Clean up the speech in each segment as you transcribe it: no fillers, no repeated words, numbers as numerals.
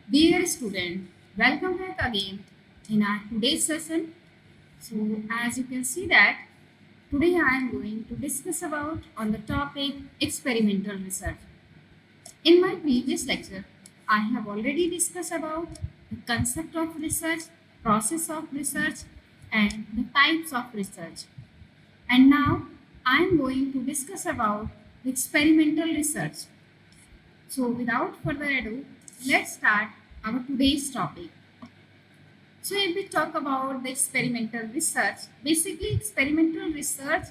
Dear student, welcome back again in our today's session. So as you can see that today I am going to discuss about on the topic experimental research. In my previous lecture, I have already discussed about the concept of research, process of research and the types of research. And now I am going to discuss about experimental research. So without further ado, let's start our today's topic. So if we talk about the experimental research, basically experimental research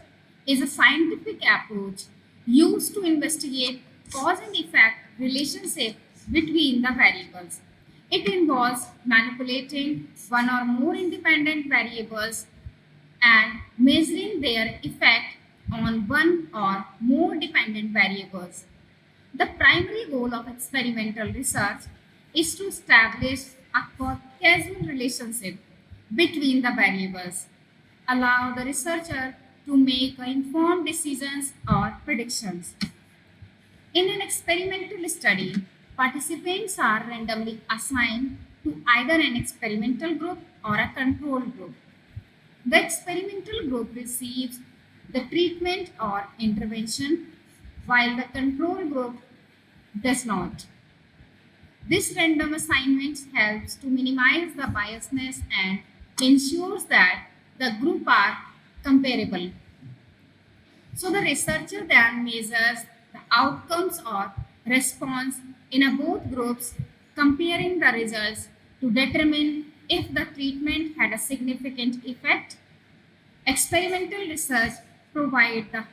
is a scientific approach used to investigate cause and effect relationship between the variables. It involves manipulating one or more independent variables and measuring their effect on one or more dependent variables. The primary goal of experimental research is to establish a causal relationship between the variables, allow the researcher to make informed decisions or predictions. In an experimental study, participants are randomly assigned to either an experimental group or a control group. The experimental group receives the treatment or intervention while the control group does not. This random assignment helps to minimize the biasness and ensures that the group are comparable. So the researcher then measures the outcomes or response in both groups, comparing the results to determine if the treatment had a significant effect. Experimental research provides the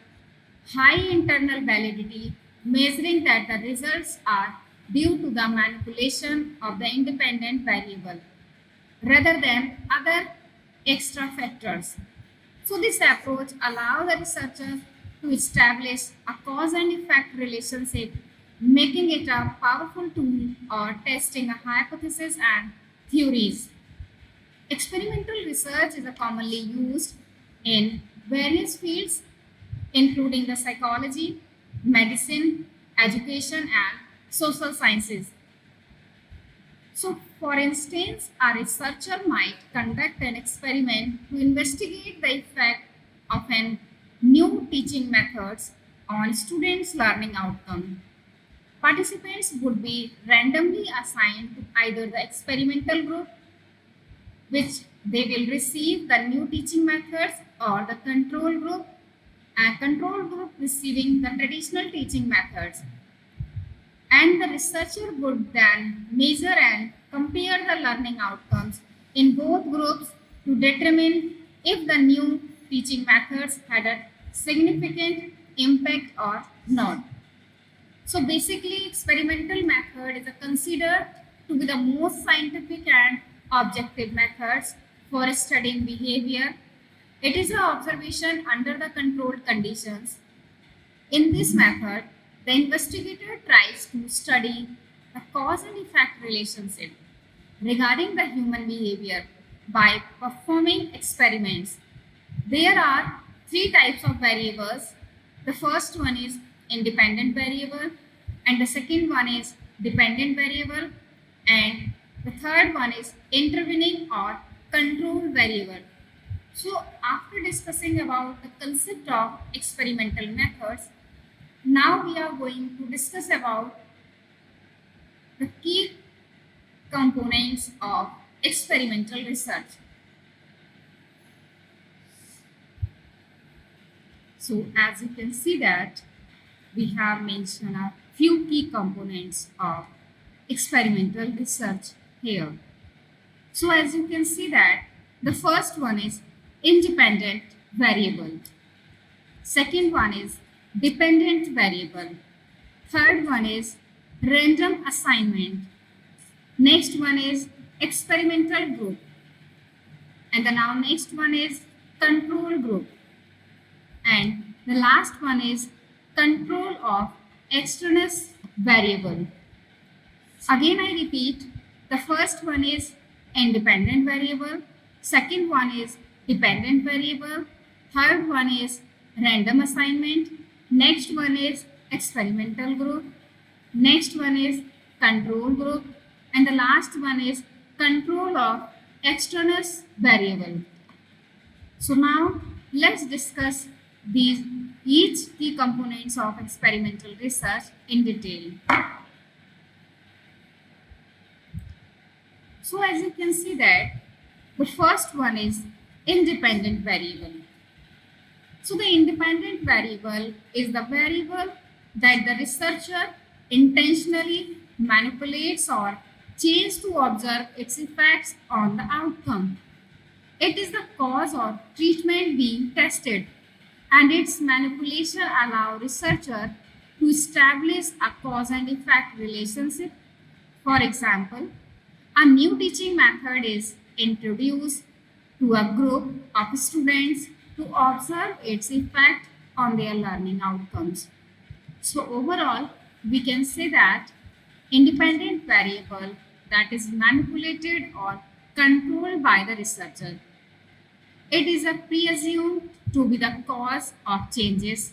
high internal validity, measuring that the results are due to the manipulation of the independent variable rather than other extra factors. So this approach allows the researchers to establish a cause and effect relationship, making it a powerful tool or testing a hypothesis and theories. Experimental research is commonly used in various fields including the psychology, medicine, education, and social sciences. So, for instance, a researcher might conduct an experiment to investigate the effect of an new teaching methods on students' learning outcome. Participants would be randomly assigned to either the experimental group, which they will receive the new teaching methods, or the control group, a control group receiving the traditional teaching methods. And the researcher would then measure and compare the learning outcomes in both groups to determine if the new teaching methods had a significant impact or not. So basically, experimental method is considered to be the most scientific and objective methods for studying behavior. It is an observation under the controlled conditions. In this method, the investigator tries to study the cause and effect relationship regarding the human behavior by performing experiments. There are three types of variables. The first one is independent variable, and the second one is dependent variable, and the third one is intervening or control variable. So, after discussing about the concept of experimental methods, now we are going to discuss about the key components of experimental research. So as you can see that we have mentioned a few key components of experimental research here. So as you can see that the first one is independent variable. Second one is dependent variable. Third one is random assignment. Next one is experimental group. And the now next one is control group. And the last one is control of extraneous variable. Again I repeat, the first one is independent variable, second one is dependent variable, third one is random assignment, next one is experimental group, next one is control group, And the last one is control of extraneous variable. So now let's discuss these each key components of experimental research in detail. So as you can see that the first one is independent variable. So the independent variable is the variable that the researcher intentionally manipulates or changes to observe its effects on the outcome. It is the cause or treatment being tested, and its manipulation allows researcher to establish a cause and effect relationship. For example, a new teaching method is introduced to a group of students to observe its effect on their learning outcomes. So overall, we can say that independent variable that is manipulated or controlled by the researcher. It is a presumed to be the cause of changes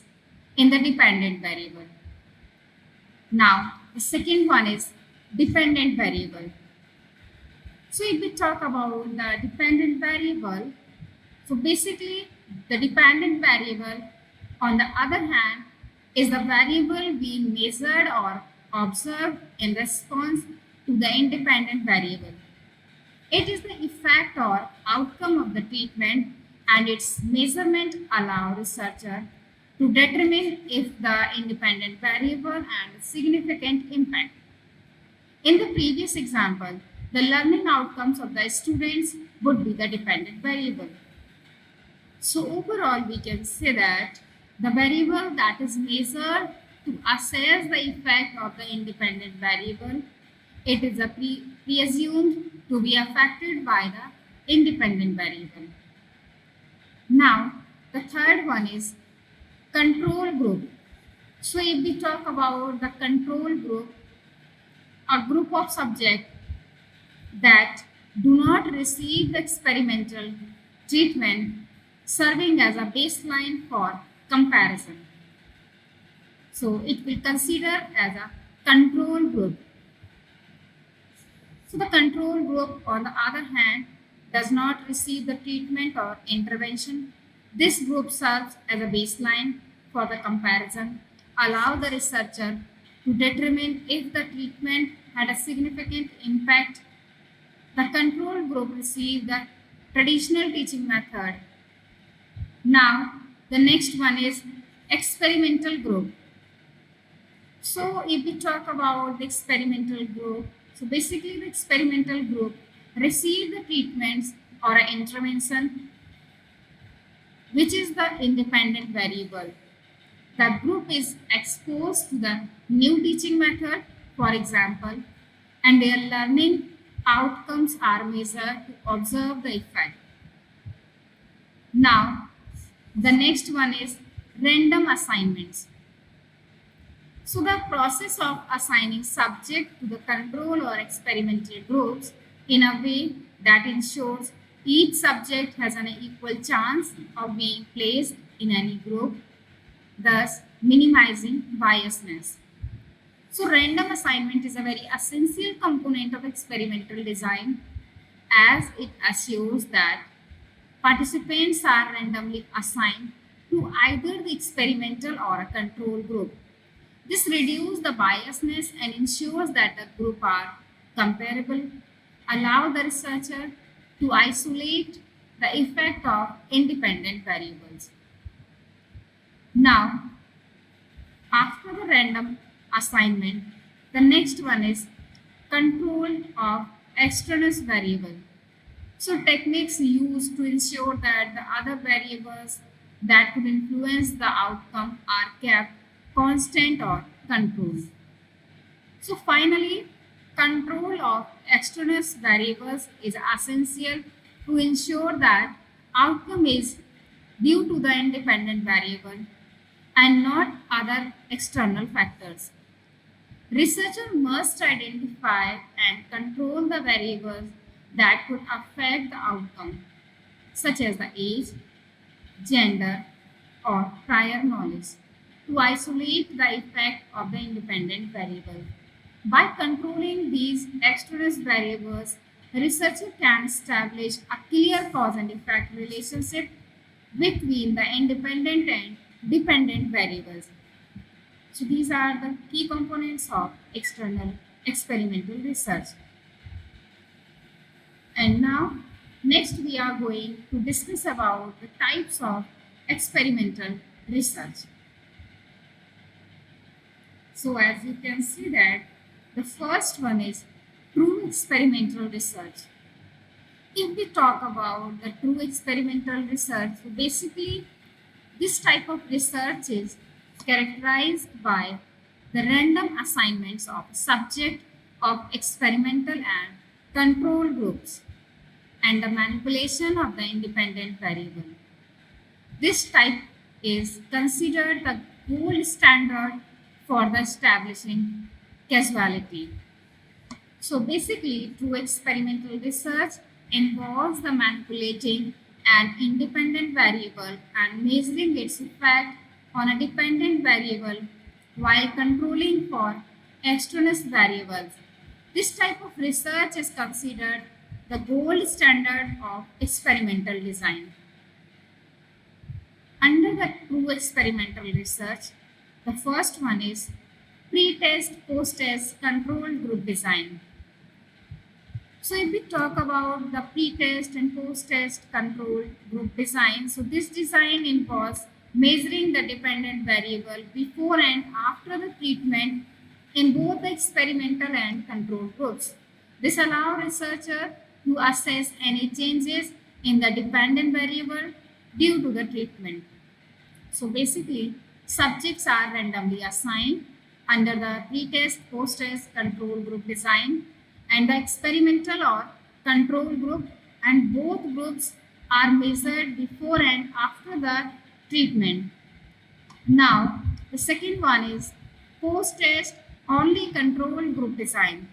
in the dependent variable. Now, the second one is dependent variable. So if we talk about the dependent variable, so basically the dependent variable on the other hand is the variable being measured or observed in response to the independent variable. It is the effect or outcome of the treatment, and its measurement allow researcher to determine if the independent variable had a significant impact. In the previous example, the learning outcomes of the students would be the dependent variable. So overall, we can say that the variable that is measured to assess the effect of the independent variable, it is a presumed to be affected by the independent variable. Now, the third one is control group. So if we talk about the control group, a group of subjects that do not receive the experimental treatment serving as a baseline for comparison. So it will consider as a control group. So the control group, on the other hand, does not receive the treatment or intervention. This group serves as a baseline for the comparison, allow the researcher to determine if the treatment had a significant impact. The control group received the traditional teaching method. Now, the next one is experimental group. So, if we talk about the experimental group, so basically the experimental group received the treatments or an intervention which is the independent variable. The group is exposed to the new teaching method, for example, and their learning outcomes are measured to observe the effect. Now, the next one is random assignments. So the process of assigning subject to the control or experimental groups in a way that ensures each subject has an equal chance of being placed in any group, thus minimizing biasness. So random assignment is a very essential component of experimental design as it assures that participants are randomly assigned to either the experimental or a control group. This reduces the biasness and ensures that the group are comparable, allow the researcher to isolate the effect of independent variables. Now, after the random assignment, the next one is control of extraneous variable. So techniques used to ensure that the other variables that could influence the outcome are kept constant or controlled. So finally, control of extraneous variables is essential to ensure that outcome is due to the independent variable and not other external factors. Researcher must identify and control the variables that could affect the outcome, such as the age, gender, or prior knowledge, to isolate the effect of the independent variable. By controlling these extraneous variables, the researcher can establish a clear cause and effect relationship between the independent and dependent variables. So these are the key components of external experimental research. And now, next we are going to discuss about the types of experimental research. So as you can see that the first one is true experimental research. If we talk about the true experimental research, so basically this type of research is characterized by the random assignments of subject of experimental and control groups and the manipulation of the independent variable. This type is considered the gold standard for the establishing causality. So basically, true experimental research involves the manipulating an independent variable and measuring its effect on a dependent variable while controlling for extraneous variables. This type of research is considered the gold standard of experimental design. Under the true experimental research, the first one is pre-test, post-test control group design. So if we talk about the pre-test and post-test control group design, so this design involves measuring the dependent variable before and after the treatment in both the experimental and control groups. This allows researchers to assess any changes in the dependent variable due to the treatment. So basically, subjects are randomly assigned under the pre-test, post-test control group design and the experimental or control group, and both groups are measured before and after the treatment. Now, the second one is post-test only control group design.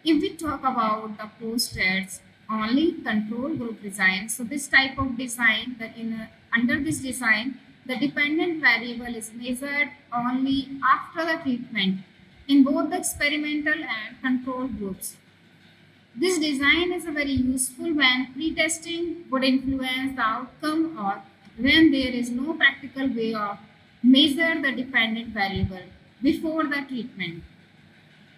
If we talk about the post-test only control group design, so this type of design that under this design, the dependent variable is measured only after the treatment in both the experimental and control groups. This design is very useful when pre-testing would influence the outcome or when there is no practical way of measure the dependent variable before the treatment.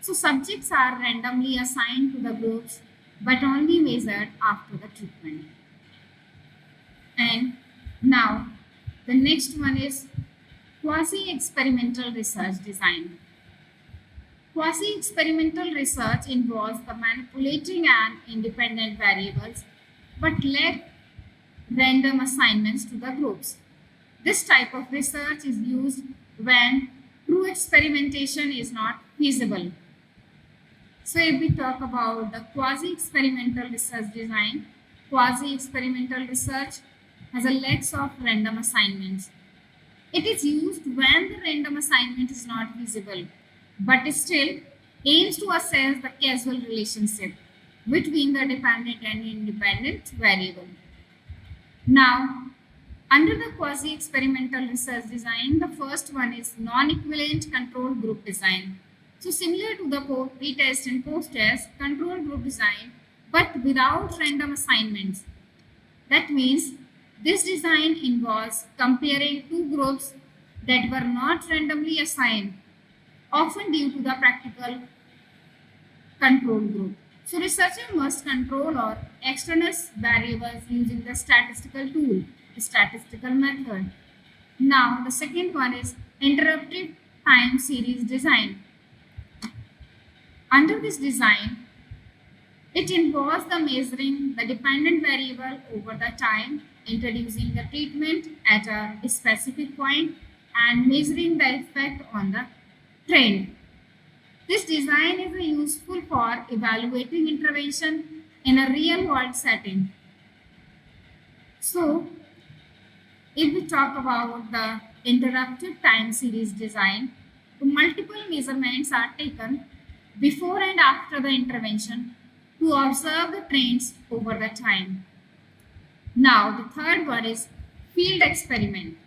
So subjects are randomly assigned to the groups but only measured after the treatment. And now the next one is quasi-experimental research design. Quasi-experimental research involves the manipulating an independent variables but lack random assignments to the groups. This type of research is used when true experimentation is not feasible. So if we talk about the quasi-experimental research design, quasi-experimental research has a lack of random assignments. It is used when the random assignment is not feasible, but still aims to assess the causal relationship between the dependent and independent variable. Now, under the quasi-experimental research design, the first one is non-equivalent control group design. So similar to the pre-test and post-test control group design, but without random assignments. That means this design involves comparing two groups that were not randomly assigned, often due to the practical control group. So researcher must control or extraneous variables using the statistical tool, the statistical method. Now the second one is interruptive time series design. Under this design, it involves the measuring the dependent variable over the time, introducing the treatment at a specific point and measuring the effect on the trend. This design is useful for evaluating intervention in a real world setting. So, if we talk about the interruptive time series design, multiple measurements are taken before and after the intervention to observe the trends over the time. Now, the third one is field experiment.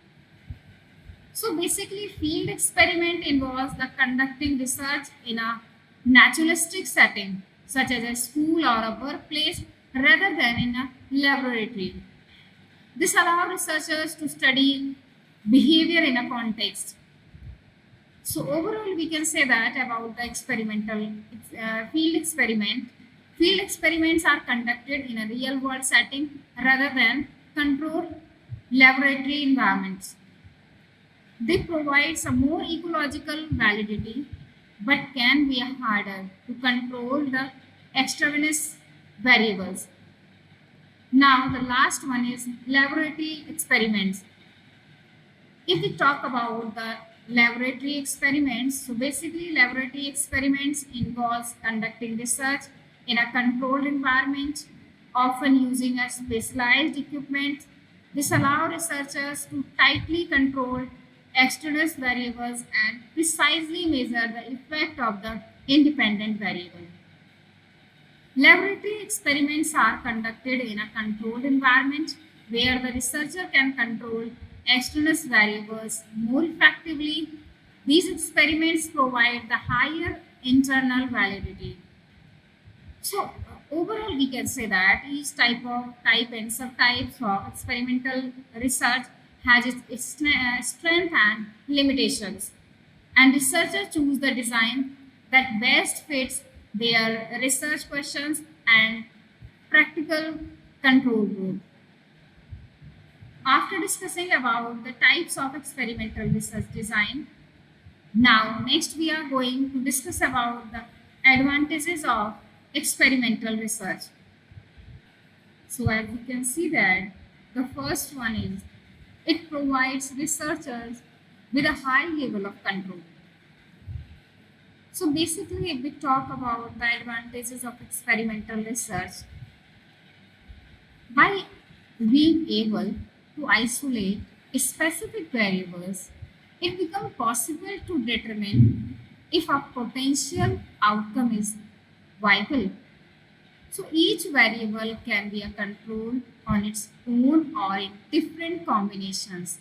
So basically, field experiment involves the conducting research in a naturalistic setting, such as a school or a workplace, rather than in a laboratory. This allows researchers to study behavior in a context. So overall, we can say that about the experimental field experiment. Field experiments are conducted in a real-world setting rather than controlled laboratory environments. They provide some more ecological validity, but can be harder to control the extraneous variables. Now, the last one is laboratory experiments. If we talk about the laboratory experiments, so basically laboratory experiments involves conducting research in a controlled environment, often using a specialized equipment. This allows researchers to tightly control external variables and precisely measure the effect of the independent variable. Laboratory experiments are conducted in a controlled environment where the researcher can control external variables more effectively. These experiments provide the higher internal validity. So overall, we can say that each type and subtypes of experimental research has its strength and limitations, and researchers choose the design that best fits their research questions and practical control group. After discussing about the types of experimental research design, now next we are going to discuss about the advantages of experimental research. So as you can see that the first one is it provides researchers with a high level of control. So basically, if we talk about the advantages of experimental research, by being able to isolate specific variables, it becomes possible to determine if a potential outcome is viable. So each variable can be a control on its own or in different combinations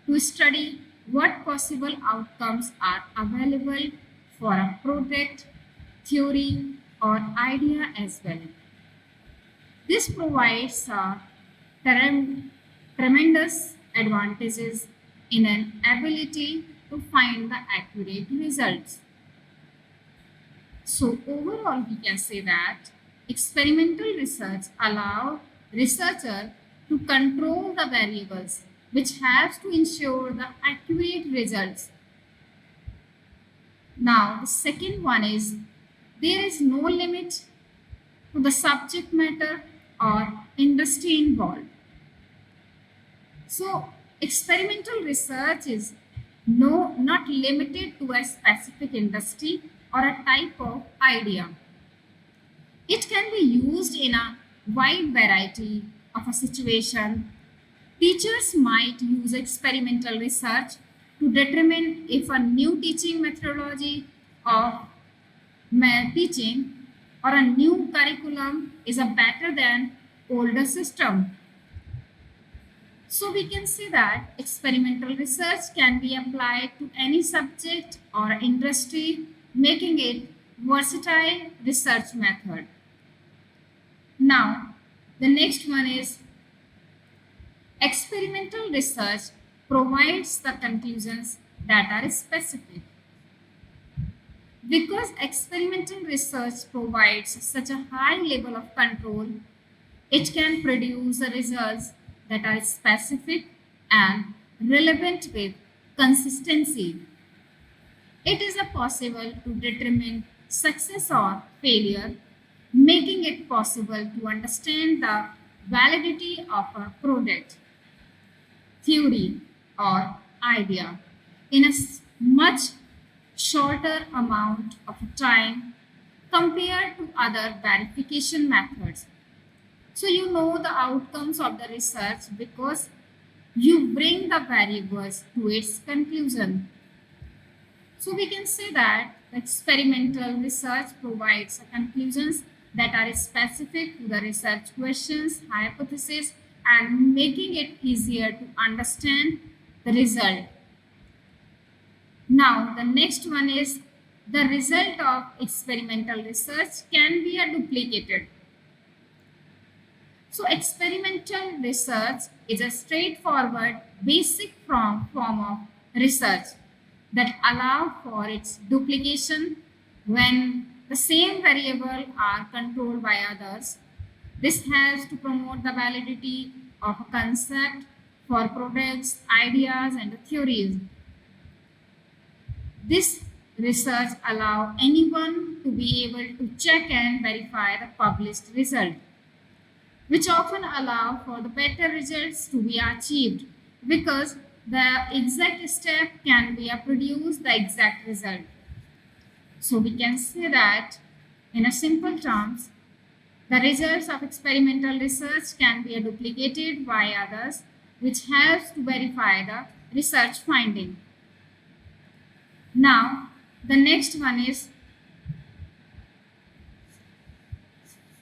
to study what possible outcomes are available for a project, theory, or idea as well. This provides tremendous advantages in an ability to find the accurate results. So overall, we can say that experimental research allows researcher to control the variables, which helps to ensure the accurate results. Now, the second one is there is no limit to the subject matter or industry involved. So, experimental research is not limited to a specific industry or a type of idea. It can be used in a wide variety of a situation. Teachers might use experimental research to determine if a new teaching methodology or teaching or a new curriculum is a better than older system. So we can say that experimental research can be applied to any subject or industry, making it versatile research method. Now, the next one is experimental research provides the conclusions that are specific. Because experimental research provides such a high level of control, it can produce the results that are specific and relevant with consistency. It is a possible to determine success or failure, making it possible to understand the validity of a product, theory, or idea in a much shorter amount of time compared to other verification methods. So you know the outcomes of the research because you bring the variables to its conclusion. So we can say that experimental research provides conclusions that are specific to the research questions, hypothesis, and making it easier to understand the result. Now, the next one is the result of experimental research can be duplicated. So, experimental research is a straightforward, basic form of research that allow for its duplication when the same variable are controlled by others. This helps to promote the validity of a concept for products, ideas, and theories. This research allows anyone to be able to check and verify the published result, which often allow for the better results to be achieved because the exact step can be produce the exact result. So we can say that in a simple terms, the results of experimental research can be duplicated by others, which helps to verify the research finding. Now, the next one is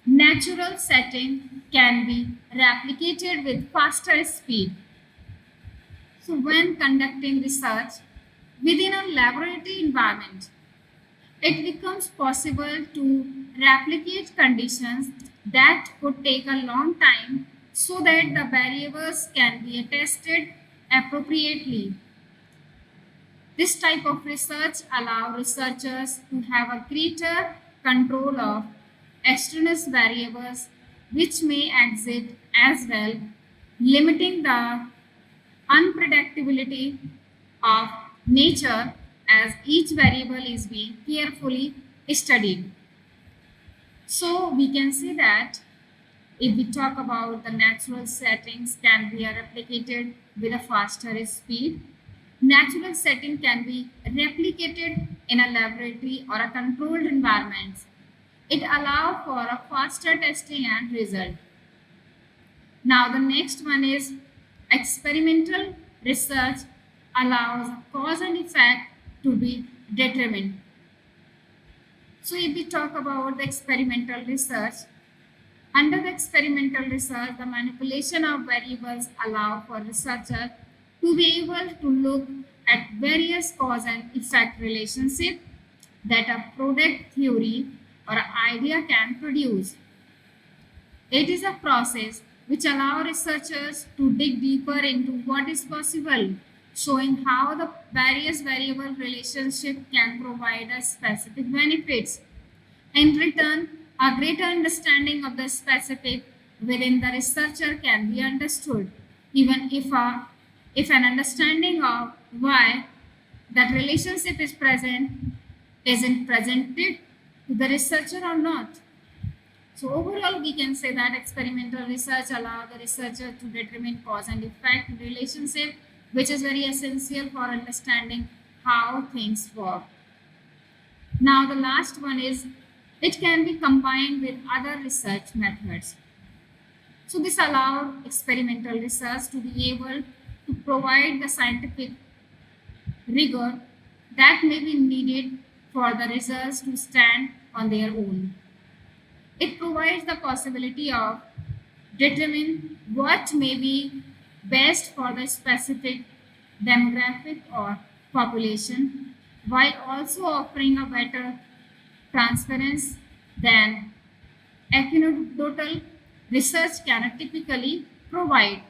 natural setting can be replicated with faster speed. So, when conducting research within a laboratory environment, it becomes possible to replicate conditions that could take a long time so that the variables can be tested appropriately. This type of research allows researchers to have a greater control of extraneous variables which may exist as well, limiting the unpredictability of nature as each variable is being carefully studied. So we can say that if we talk about the natural settings can be replicated with a faster speed. Natural setting can be replicated in a laboratory or a controlled environment. It allows for a faster testing and result. Now the next one is experimental research allows cause and effect to be determined. So if we talk about the experimental research, under the experimental research, the manipulation of variables allow for researchers to be able to look at various cause and effect relationship that a product theory or idea can produce. It is a process which allows researchers to dig deeper into what is possible, showing how the various variable relationship can provide us specific benefits. In return, a greater understanding of the specific within the researcher can be understood, even if an understanding of why that relationship is present isn't presented to the researcher or not. So overall, we can say that experimental research allows the researcher to determine cause and effect relationship, which is very essential for understanding how things work. Now the last one is it can be combined with other research methods. So this allows experimental research to be able to provide the scientific rigor that may be needed for the results to stand on their own. It provides the possibility of determine what may be best for the specific demographic or population while also offering a better transparency than anecdotal research can typically provide.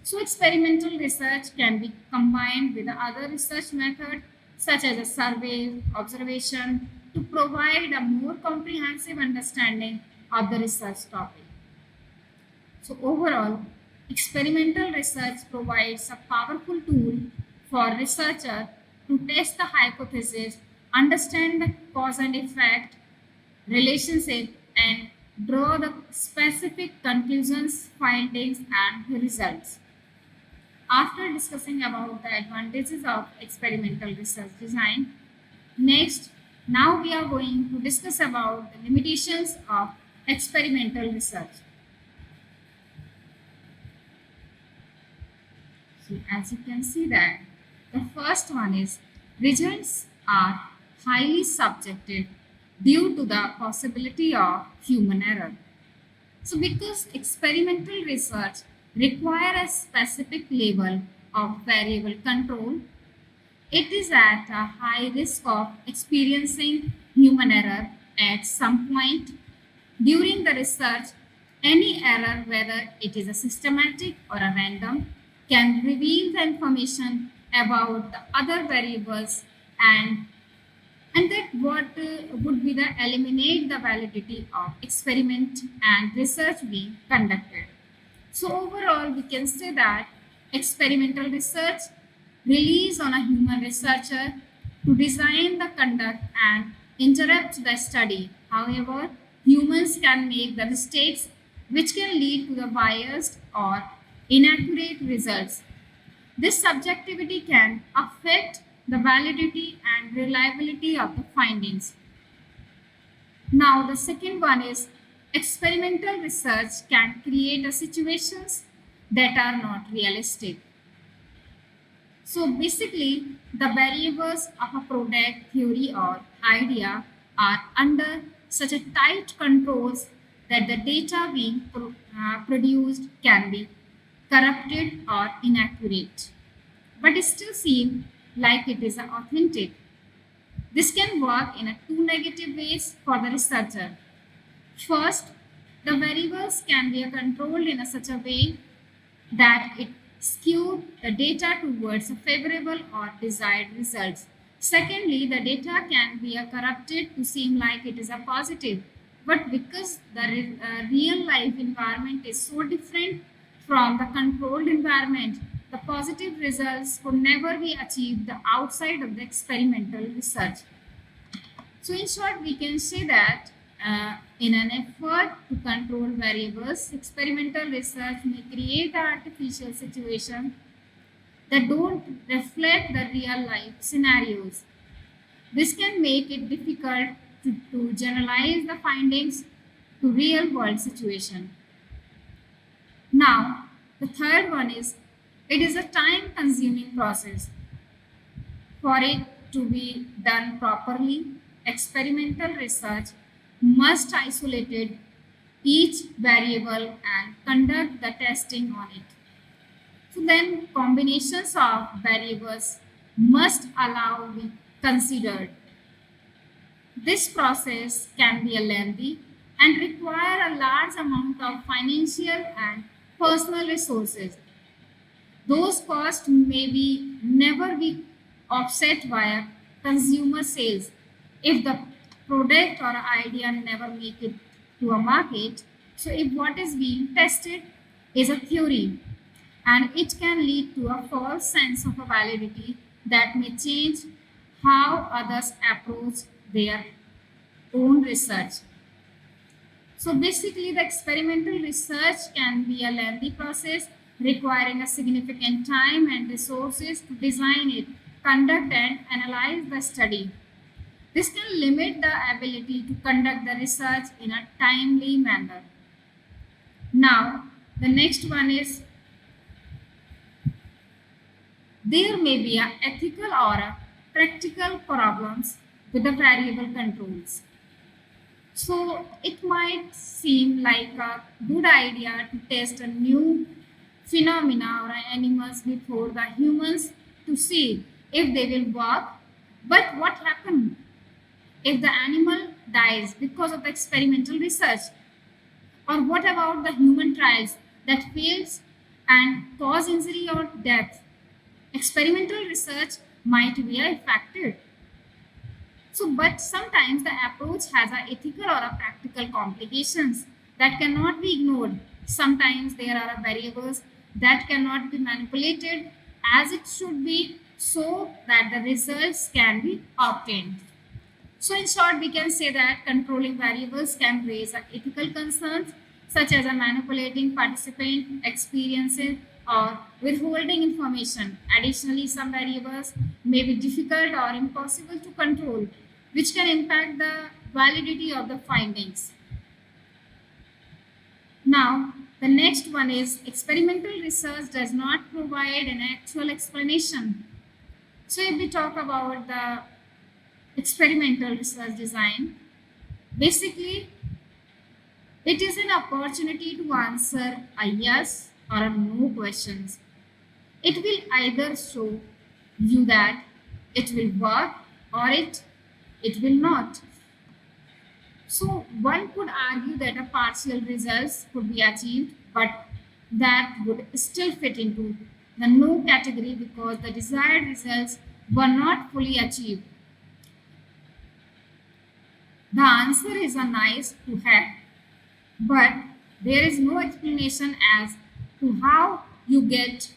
So experimental research can be combined with other research methods such as a survey, observation to provide a more comprehensive understanding of the research topic. So overall, experimental research provides a powerful tool for researchers to test the hypothesis, understand the cause and effect relationship, and draw the specific conclusions, findings, and results. After discussing about the advantages of experimental research design, next, now we are going to discuss about the limitations of experimental research. So as you can see that the first one is results are highly subjective due to the possibility of human error. So because experimental research require a specific level of variable control, it is at a high risk of experiencing human error at some point during the research. Any error, whether it is a systematic or a random, can reveal the information about the other variables and that what would be the eliminate the validity of experiment and research being conducted. So overall, we can say that experimental research relies on a human researcher to design the conduct and interrupt the study. However, humans can make the mistakes which can lead to the biased or inaccurate results. This subjectivity can affect the validity and reliability of the findings. Now, the second one is experimental research can create a situations that are not realistic. So basically, the variables of a product, theory, or idea are under such a tight controls that the data being produced can be corrupted or inaccurate, but it still seem like it is authentic. This can work in a two negative ways for the researcher. First, the variables can be controlled in such a way that it skew the data towards a favorable or desired results. Secondly, the data can be corrupted to seem like it is a positive, but because the real life environment is so different from the controlled environment, the positive results could never be achieved outside of the experimental research. So, in short, we can say that in an effort to control variables, experimental research may create an artificial situation that don't reflect the real life scenarios. This can make it difficult to generalize the findings to real world situation. Now, the third one is it is a time consuming process. For it to be done properly, experimental research must isolate each variable and conduct the testing on it. So then combinations of variables must allow be considered. This process can be a lengthy and require a large amount of financial and personal resources. Those costs may be never be offset via consumer sales if the product or idea never make it to a market. So if what is being tested is a theory and it can lead to a false sense of a validity that may change how others approach their own research. So basically, the experimental research can be a lengthy process requiring a significant time and resources to design it, conduct and analyze the study. This can limit the ability to conduct the research in a timely manner. Now, the next one is there may be a ethical or a practical problems with the variable controls. So it might seem like a good idea to test a new phenomena or animals before the humans to see if they will work. But what happens if the animal dies because of the experimental research? Or what about the human trials that fails and cause injury or death? Experimental research might be affected. So, but sometimes the approach has a ethical or a practical complications that cannot be ignored. Sometimes there are variables that cannot be manipulated as it should be so that the results can be obtained. So, in short, we can say that controlling variables can raise ethical concerns such as a manipulating participant experiences or withholding information. Additionally, some variables may be difficult or impossible to control, which can impact the validity of the findings. Now, the next one is experimental research does not provide an actual explanation. So, if we talk about the experimental research design, basically it is an opportunity to answer a yes or a no questions. It will either show you that it will work or it will not. So one could argue that a partial results could be achieved, but that would still fit into the no category because the desired results were not fully achieved. The answer is a nice to have, but there is no explanation as to how you get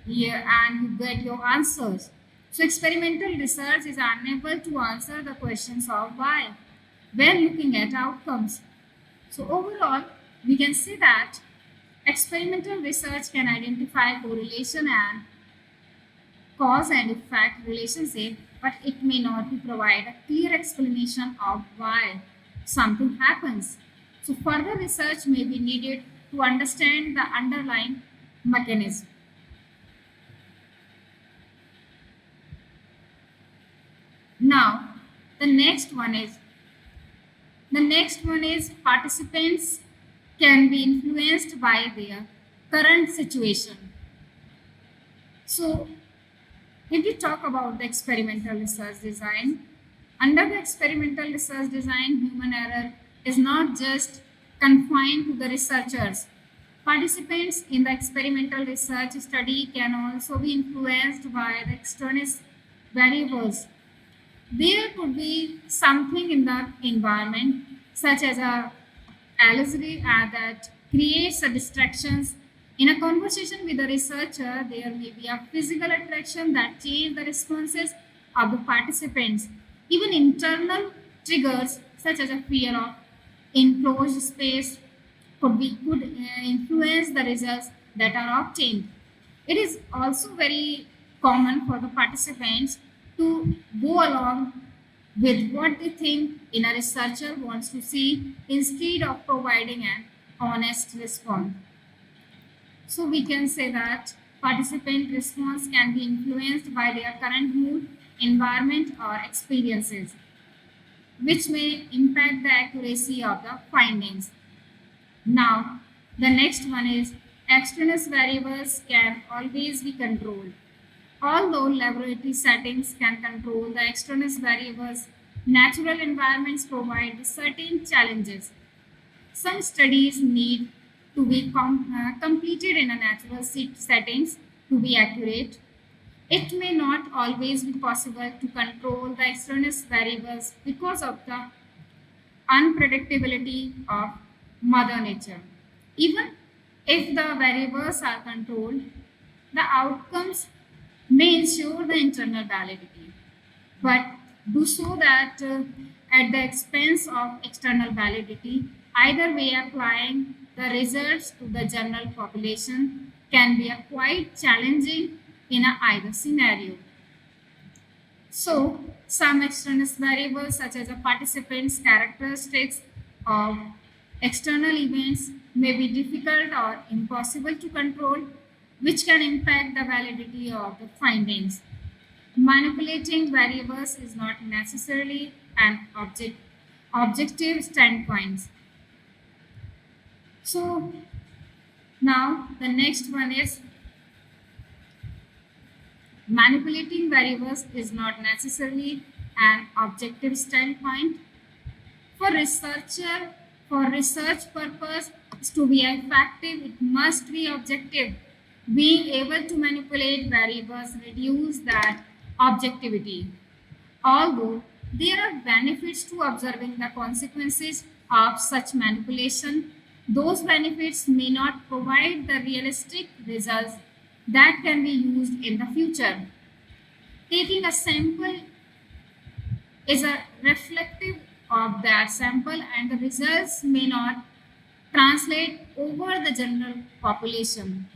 here and you get your answers. So experimental research is unable to answer the questions of why when looking at outcomes. So overall, we can see that experimental research can identify correlation and cause and effect relationship, but it may not be provide a clear explanation of why something happens. So further research may be needed to understand the underlying mechanism. Now, the next one is participants can be influenced by their current situation. So if we talk about the experimental research design, under the experimental research design, human error is not just confined to the researchers. Participants in the experimental research study can also be influenced by the external variables. There could be something in the environment, such as a allergy that creates a distractions. In a conversation with a researcher, there may be a physical attraction that change the responses of the participants. Even internal triggers, such as a fear of enclosed space, could influence the results that are obtained. It is also very common for the participants to go along with what they think in a researcher wants to see instead of providing an honest response. So we can say that participant response can be influenced by their current mood, environment, or experiences, which may impact the accuracy of the findings. Now, the next one is extraneous variables can always be controlled. Although laboratory settings can control the extraneous variables, natural environments provide certain challenges. Some studies need to be completed in a natural settings to be accurate. It may not always be possible to control the extraneous variables because of the unpredictability of Mother Nature. Even if the variables are controlled, the outcomes may ensure the internal validity, but do so that at the expense of external validity. Either way, applying the results to the general population can be a quite challenging in a either scenario. So, some external variables such as a participant's characteristics of external events may be difficult or impossible to control, which can impact the validity of the findings. Manipulating variables is not necessarily an objective standpoint. So now the next one is manipulating variables is not necessarily an objective standpoint. For researcher, for research purpose to be effective, it must be objective. Being able to manipulate variables reduce that objectivity. Although there are benefits to observing the consequences of such manipulation, those benefits may not provide the realistic results that can be used in the future. Taking a sample is a reflective of that sample and the results may not translate over the general population.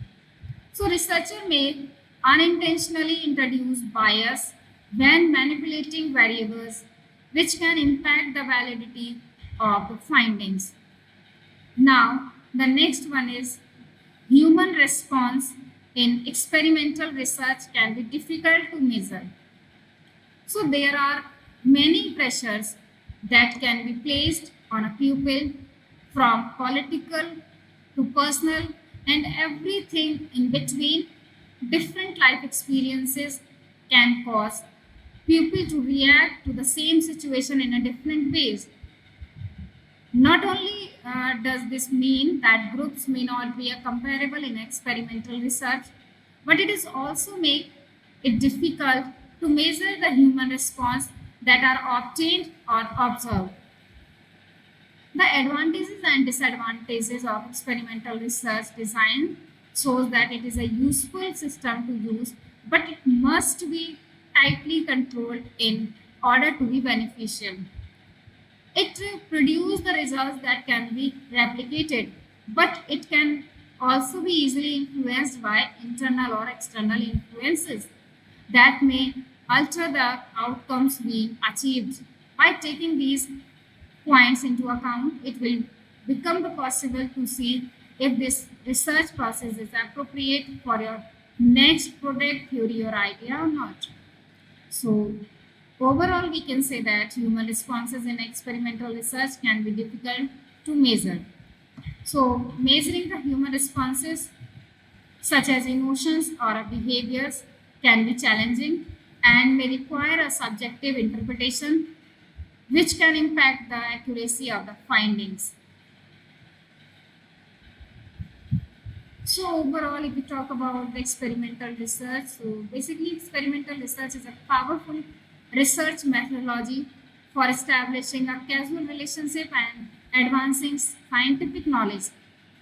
So researcher may unintentionally introduce bias when manipulating variables which can impact the validity of the findings. Now the next one is human response in experimental research can be difficult to measure. So there are many pressures that can be placed on a pupil from political to personal and everything in between. Different life experiences can cause people to react to the same situation in a different ways. Not only does this mean that groups may not be comparable in experimental research, but it is also make it difficult to measure the human response that are obtained or observed. The advantages and disadvantages of experimental research design shows that it is a useful system to use, but it must be tightly controlled in order to be beneficial. It produces the results that can be replicated, but it can also be easily influenced by internal or external influences that may alter the outcomes being achieved. By taking these points into account, it will become the possible to see if this research process is appropriate for your next product, theory, or idea or not. So, overall, we can say that human responses in experimental research can be difficult to measure. So, measuring the human responses, such as emotions or behaviors, can be challenging and may require a subjective interpretation, which can impact the accuracy of the findings. So overall, if we talk about the experimental research, so basically experimental research is a powerful research methodology for establishing a causal relationship and advancing scientific knowledge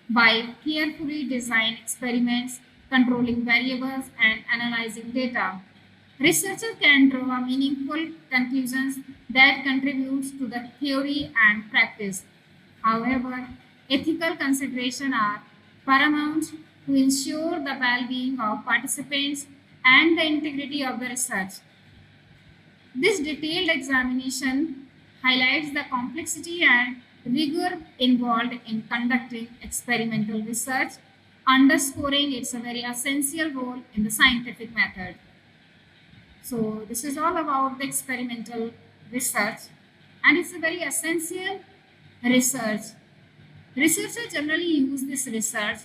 by carefully designed experiments, controlling variables, and analyzing data. Researchers can draw meaningful conclusions that contributes to the theory and practice. However, ethical considerations are paramount to ensure the well-being of participants and the integrity of the research. This detailed examination highlights the complexity and rigor involved in conducting experimental research, underscoring its a very essential role in the scientific method. So this is all about the experimental research, and it's a very essential research. Researchers generally use this research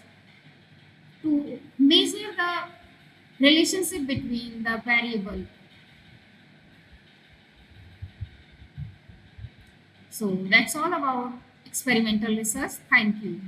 to measure the relationship between the variable. So that's all about experimental research. Thank you.